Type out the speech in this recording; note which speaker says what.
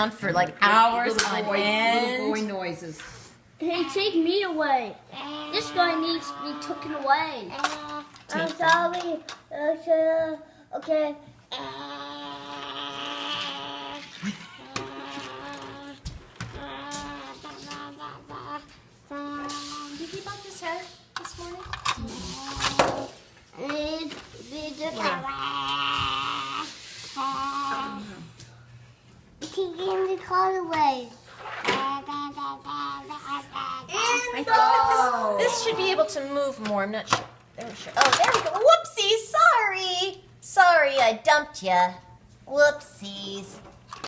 Speaker 1: for like hours on end.
Speaker 2: Little boy noises.
Speaker 3: Hey, take me away. This guy needs to be taken away. I'm sorry. Okay.
Speaker 1: Did he bump his head this morning?
Speaker 3: Taking the car away.
Speaker 1: I thought this should be able to move more. I'm not sure. There we go. Oh, there we go. Whoopsies. Sorry. Sorry, I dumped you. Whoopsies.